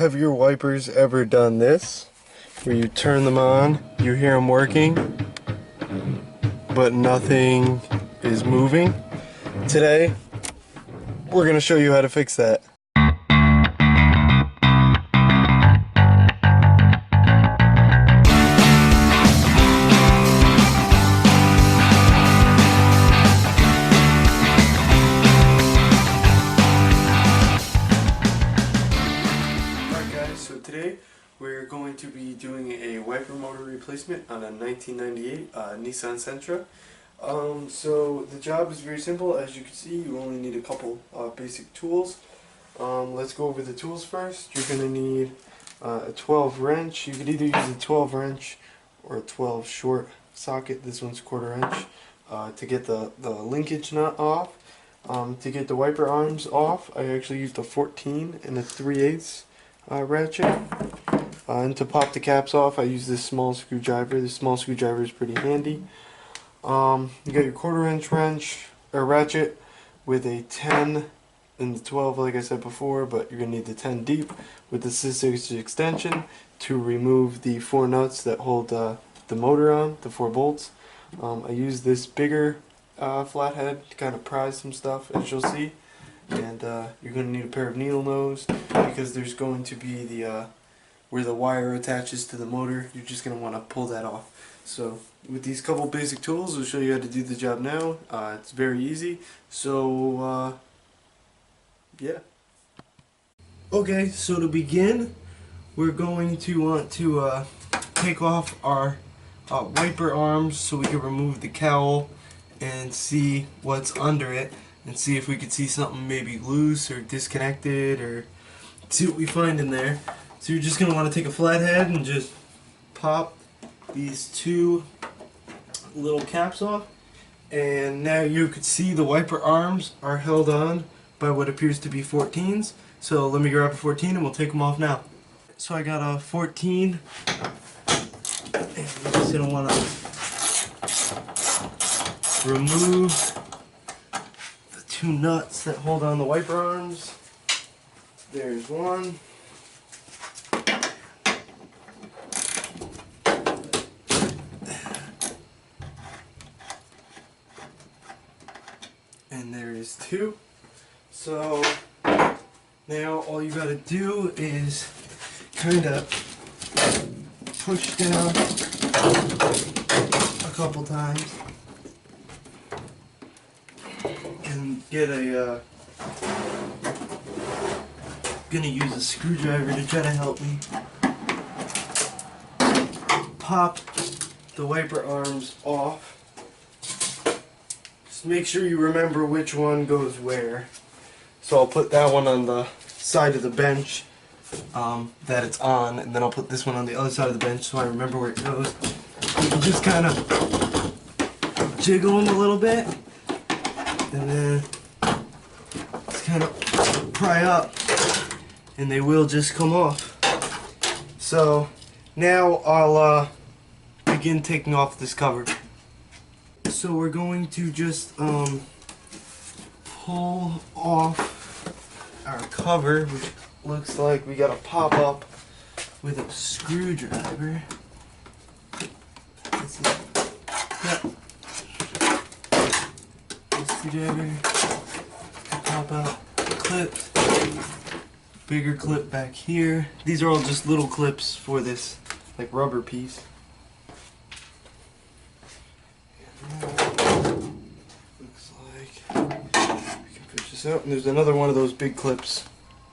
Have your wipers ever done this? Where you turn them on, you hear them working, but nothing is moving? Today, we're going to show you how to fix that. So today we're going to be doing a wiper motor replacement on a 1998 Nissan Sentra. So the job is very simple. As you can see, you only need a couple basic tools. Let's go over the tools first. You're going to need a 12 wrench. You could either use a 12 wrench or a 12 short socket. This one's 1/4 inch to get the linkage nut off. To get the wiper arms off, I actually used a 14 and a 3/8 ratchet. And to pop the caps off, I use this small screwdriver. This small screwdriver is pretty handy. You got your 1/4 inch wrench or ratchet with a 10 and the 12, like I said before, but you're gonna need the 10 deep with the 6/6 extension to remove the 4 nuts that hold the motor on, the 4 bolts. I use this bigger flathead to kind of prise some stuff, as you'll see. And you're going to need a pair of needle nose because there's going to be the where the wire attaches to the motor. You're just going to want to pull that off. So with these couple basic tools, we'll show you how to do the job now. It's very easy. So yeah. Okay, so to begin, we're going to want to take off our wiper arms so we can remove the cowl and see what's under it. And see if we could see something maybe loose or disconnected, or see what we find in there. So you're just going to want to take a flathead and just pop these 2 little caps off. And now you could see the wiper arms are held on by what appears to be 14s. So let me grab a 14 and we'll take them off now. So I got a 14. And I'm just going to want to remove 2 nuts that hold on the wiper arms. There's one. And there is 2. So now all you gotta do is kind of push down a couple times and get a gonna use a screwdriver to try to help me pop the wiper arms off. Just make sure you remember which one goes where. So I'll put that one on the side of the bench that it's on, and then I'll put this one on the other side of the bench so I remember where it goes. You just kind of jiggle them a little bit, and then just kind of pry up, and they will just come off. So now I'll begin taking off this cover. So we're going to just pull off our cover, which looks like we got to pop up with a screwdriver. This is, yep. Screwdriver, pop out clips, bigger clip back here. These are all just little clips for this like rubber piece. Looks like we can fish this out, and there's another one of those big clips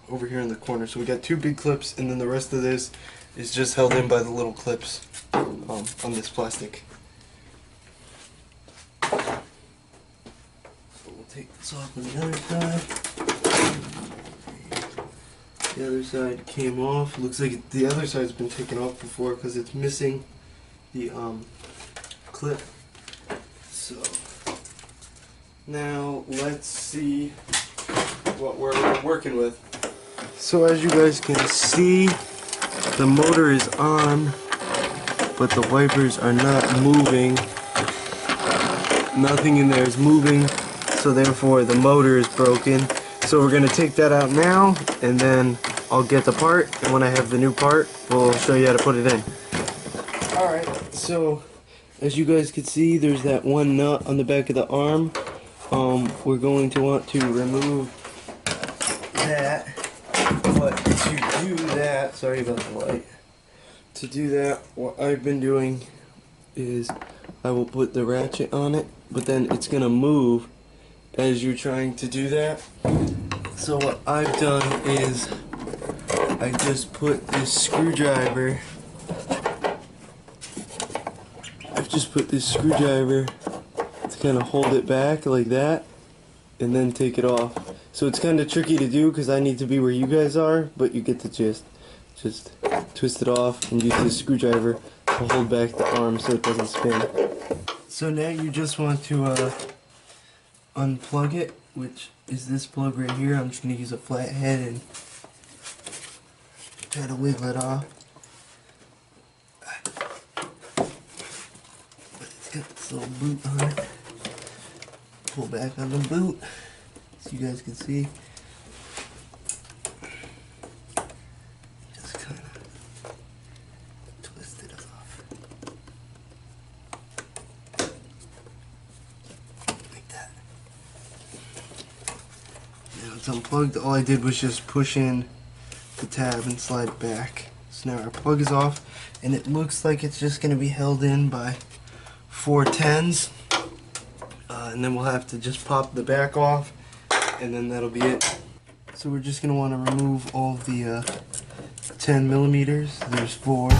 over here in the corner. So we got 2 big clips, and then the rest of this is just held in by the little clips on this plastic. Take this off on the other side. The other side came off. Looks like the other side's been taken off before because it's missing the clip. So now let's see what we're working with. So as you guys can see, the motor is on, but the wipers are not moving. Nothing in there is moving. So therefore the motor is broken. So we're going to take that out now and then I'll get the part, and when I have the new part, we'll show you how to put it in. Alright, so as you guys can see, there's that one nut on the back of the arm. We're going to want to remove that, but to do that, sorry about the light. To do that, what I've been doing is I will put the ratchet on it, but then it's going to move as you're trying to do that. So what I've done is I just put this screwdriver to kind of hold it back like that and then take it off. So it's kind of tricky to do because I need to be where you guys are, but you get the gist. Just twist it off and use the screwdriver to hold back the arm so it doesn't spin. So now you just want to unplug it, which is this plug right here. I'm just going to use a flat head and try to wiggle it off. It's got this little boot on it. Pull back on the boot so you guys can see. Just kind of twist it off. Like that. Now it's unplugged. All I did was just push in the tab and slide it back. So now our plug is off, and it looks like it's just going to be held in by 410s. And then we'll have to just pop the back off, and then that'll be it. So we're just going to want to remove all of the 10 millimeters. There's 4.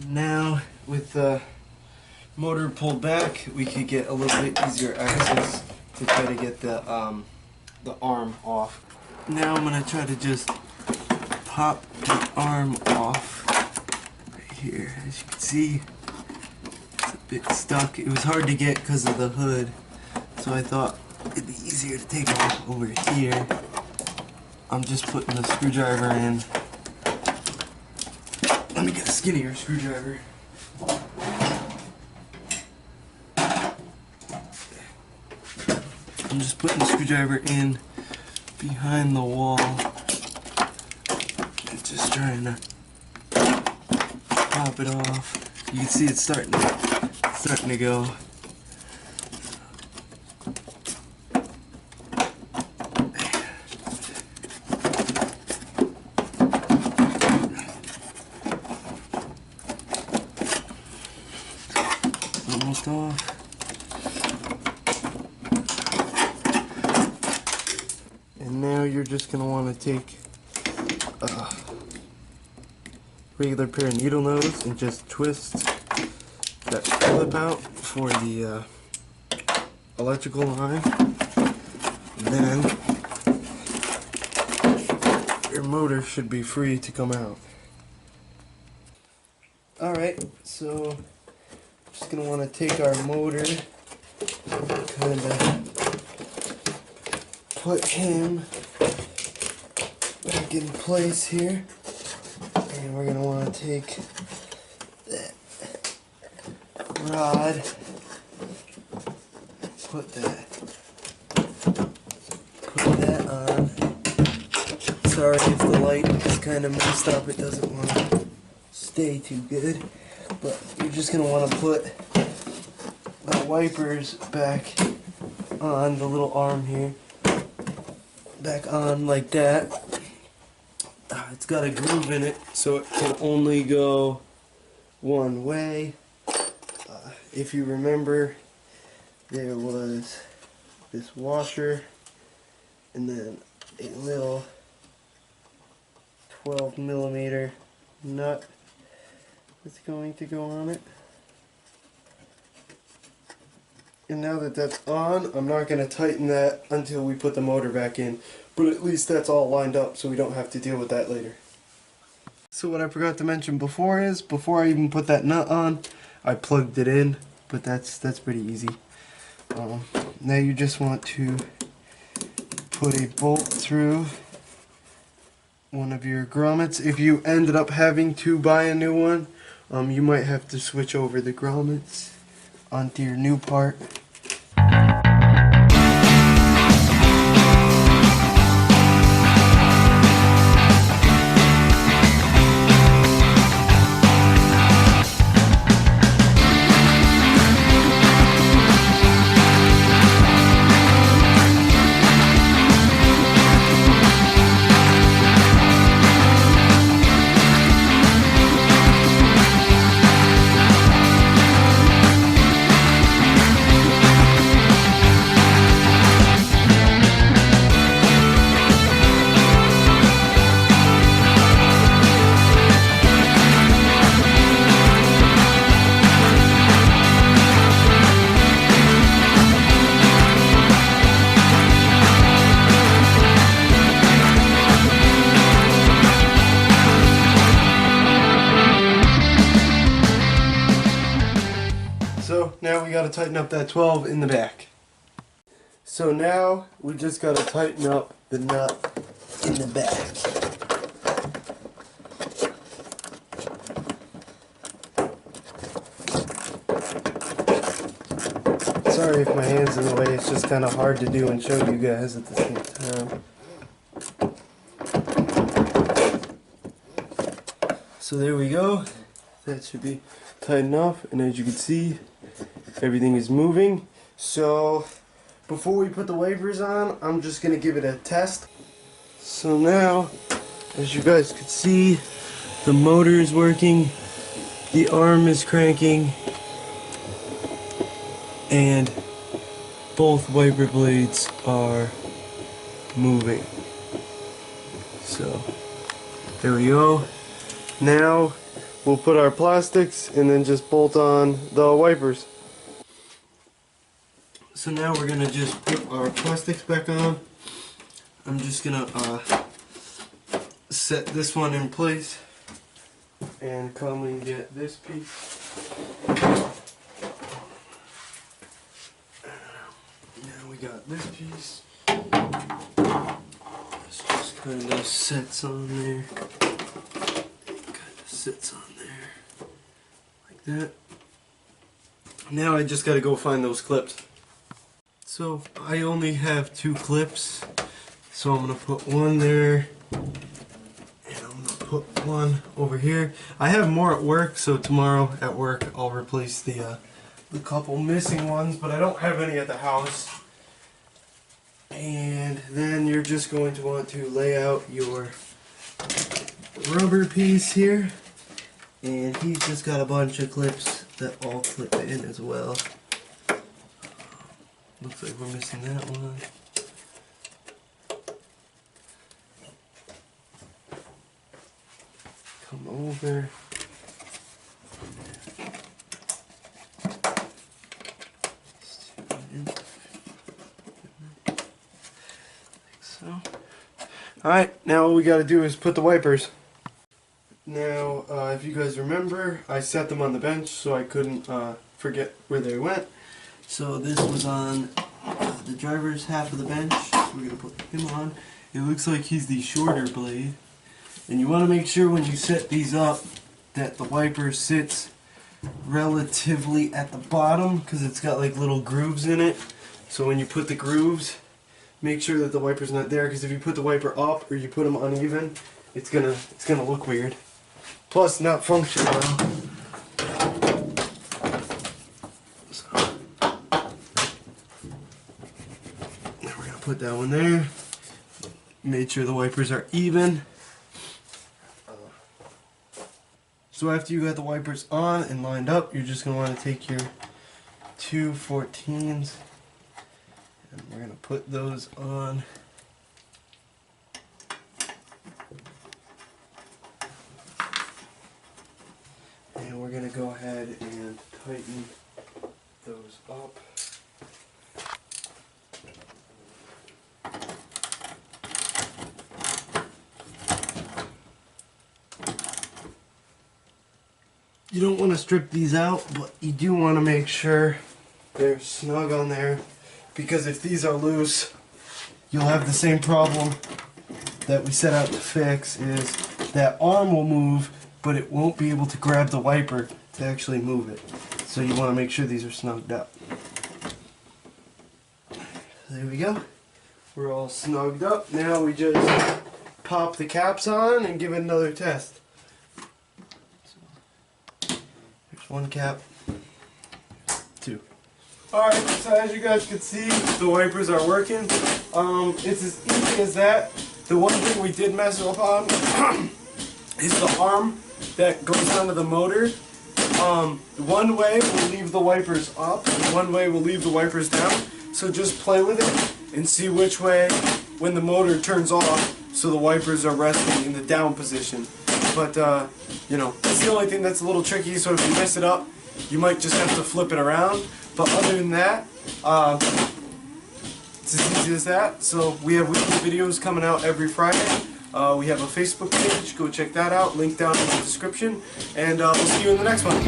Now, with the motor pulled back, we could get a little bit easier access to try to get the arm off. Now I'm going to try to just pop the arm off right here. As you can see, it's a bit stuck. It was hard to get because of the hood, so I thought it'd be easier to take off over here. I'm just putting the screwdriver in. Let me get a skinnier screwdriver. I'm just putting the screwdriver in behind the wall and just trying to pop it off. You can see it's starting to go. Almost off. And now you're just going to want to take a regular pair of needle nose and just twist that clip out for the electrical line. And then your motor should be free to come out. Alright, so just going to want to take our motor, kind of put him back in place here, and we're going to want to take that rod, put that on. Sorry if the light is kind of messed up, it doesn't want to stay too good. But you're just going to want to put the wipers back on the little arm here. Back on like that. It's got a groove in it, so it can only go one way. If you remember, there was this washer and then a little 12 millimeter nut that's going to go on it, And now that that's on, I'm not going to tighten that until we put the motor back in. But at least that's all lined up so we don't have to deal with that later. So what I forgot to mention before is, before I even put that nut on, I plugged it in. But that's pretty easy. Now you just want to put a bolt through one of your grommets. If you ended up having to buy a new one, you might have to switch over the grommets onto your new part. So now we got to tighten up that 12 in the back. So now we just got to tighten up the nut in the back. Sorry if my hand's in the way, it's just kind of hard to do and show you guys at the same time. So there we go. That should be tight enough, and as you can see, everything is moving. So before we put the wipers on, I'm just going to give it a test. So now, as you guys can see, the motor is working, the arm is cranking, and both wiper blades are moving. So there we go. Now we'll put our plastics and then just bolt on the wipers. So now we're gonna just put our plastics back on. I'm just gonna set this one in place and come and get this piece. Now we got this piece. This just kind of sets on there. Sits on there like that. Now I just gotta go find those clips. So I only have 2 clips, so I'm gonna put one there and I'm gonna put one over here. I have more at work, so tomorrow at work I'll replace the couple missing ones, but I don't have any at the house. And then you're just going to want to lay out your rubber piece here. And he's just got a bunch of clips that all clip in as well. Looks like we're missing that one. Come over. Like so. Alright, now what we gotta do is put the wipers. Now, if you guys remember, I set them on the bench so I couldn't forget where they went. So this was on the driver's half of the bench. So we're going to put him on. It looks like he's the shorter blade. And you want to make sure when you set these up that the wiper sits relatively at the bottom, because it's got like little grooves in it. So when you put the grooves, make sure that the wiper's not there, because if you put the wiper up or you put them uneven, it's gonna look weird. Plus, not function well. So, now we're gonna put that one there. Made sure the wipers are even. So after you got the wipers on and lined up, you're just gonna want to take your 2 14s and we're gonna put those on. And we're going to go ahead and tighten those up. you don't want to strip these out, but you do want to make sure they're snug on there, because if these are loose, you'll have the same problem that we set out to fix, is that arm will move, but it won't be able to grab the wiper to actually move it. So you want to make sure these are snugged up. There we go. We're all snugged up. Now we just pop the caps on and give it another test. So, there's one cap, two. Alright, so as you guys can see, the wipers are working. It's as easy as that. The one thing we did mess up on is the arm that goes onto the motor. One way will leave the wipers up, and one way will leave the wipers down. So just play with it and see which way when the motor turns off, so the wipers are resting in the down position. But you know, that's the only thing that's a little tricky, so if you mess it up, you might just have to flip it around. But other than that, it's as easy as that. So we have weekly videos coming out every Friday. We have a Facebook page, go check that out, link down in the description, and we'll see you in the next one.